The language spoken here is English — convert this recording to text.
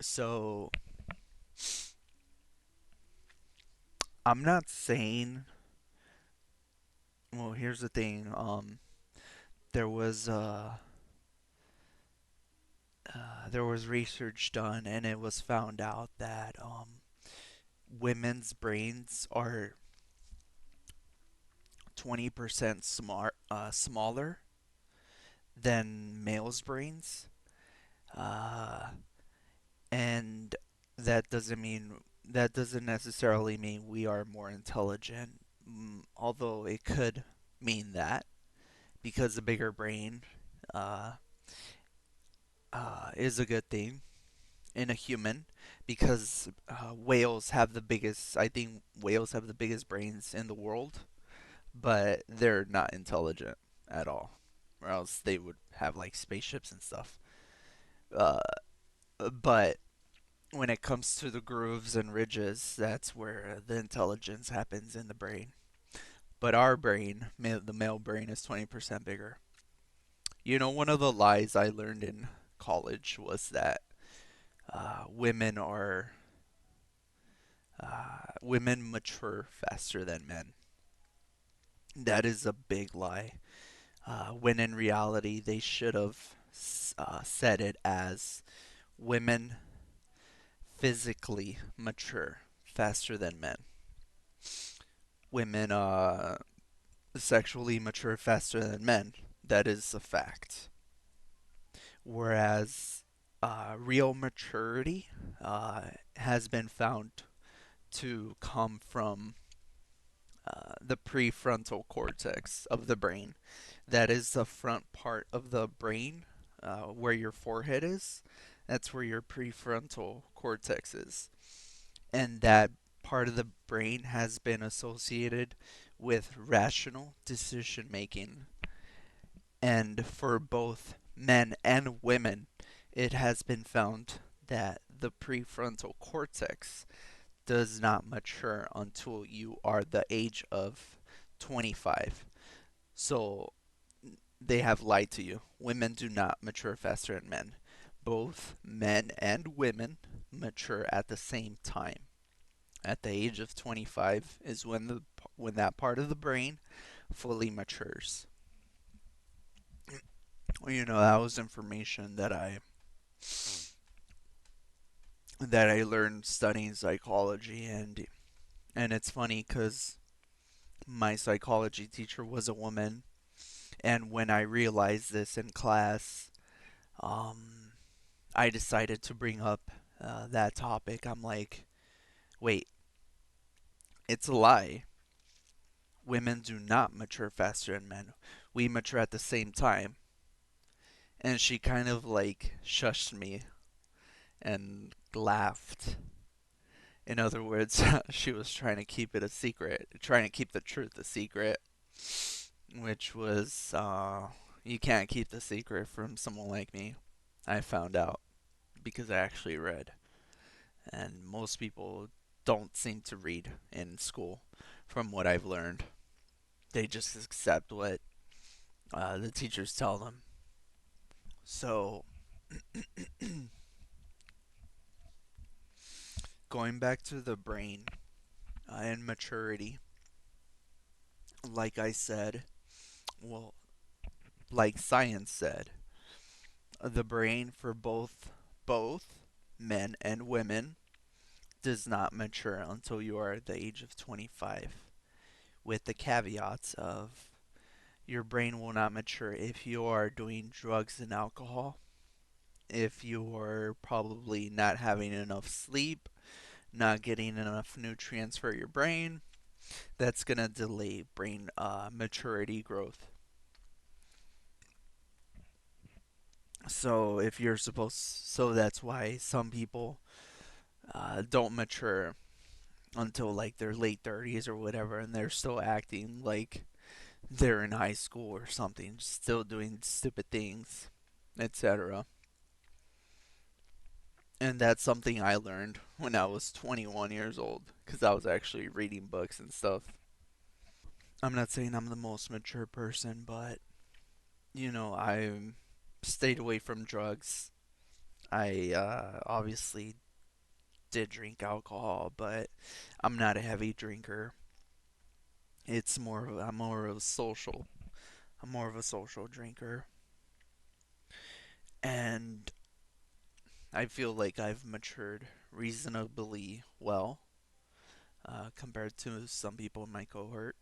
So I'm not saying. Well, here's the thing. There was there was research done, and it was found out that women's brains are 20% smaller than males' brains, uh, and that doesn't necessarily mean we are more intelligent, although it could mean that because a bigger brain uh, is a good thing in a human because whales have the biggest. I think whales have the biggest brains in the world, but they're not intelligent at all, or else they would have like spaceships and stuff. Uh, but when it comes to the grooves and ridges, that's where the intelligence happens in the brain. But our brain, the male brain, is 20% bigger. You know, one of the lies I learned in college was that women are women mature faster than men. That is a big lie. When in reality, they should have said it as women physically mature faster than men. Women sexually mature faster than men. That is a fact. Whereas real maturity has been found to come from the prefrontal cortex of the brain. That is the front part of the brain where your forehead is. That's where your prefrontal cortex is. And that part of the brain has been associated with rational decision making. And for both men and women, it has been found that the prefrontal cortex does not mature until you are the age of 25. So they have lied to you. Women do not mature faster than men. Both men and women mature at the same time. At the age of 25 is when that part of the brain fully matures. Well, that was information that I learned studying psychology, and it's funny cuz my psychology teacher was a woman, and when I realized this in class, um I decided to bring up that topic. I'm like, wait, it's a lie. Women do not mature faster than men. We mature at the same time. And she kind of like shushed me and laughed. In other words, she was trying to keep it a secret, trying to keep the truth a secret, which was, you can't keep the secret from someone like me. I found out because I actually read. And most people don't seem to read in school, from what I've learned. They just accept what the teachers tell them. So, going back to the brain and maturity, like I said, well, like science said, the brain for both men and women does not mature until you are at the age of 25, with the caveats of your brain will not mature if you are doing drugs and alcohol, if you are probably not having enough sleep, not getting enough nutrients for your brain. That's going to delay brain maturity growth. So that's why some people don't mature until like their late 30s or whatever, and they're still acting like they're in high school or something, still doing stupid things, etc. And that's something I learned when I was 21 years old because I was actually reading books and stuff. I'm not saying I'm the most mature person, but I stayed away from drugs. I obviously did drink alcohol, but I'm not a heavy drinker. It's more of I'm more of a social. I'm more of a social drinker, and I feel like I've matured reasonably well compared to some people in my cohort.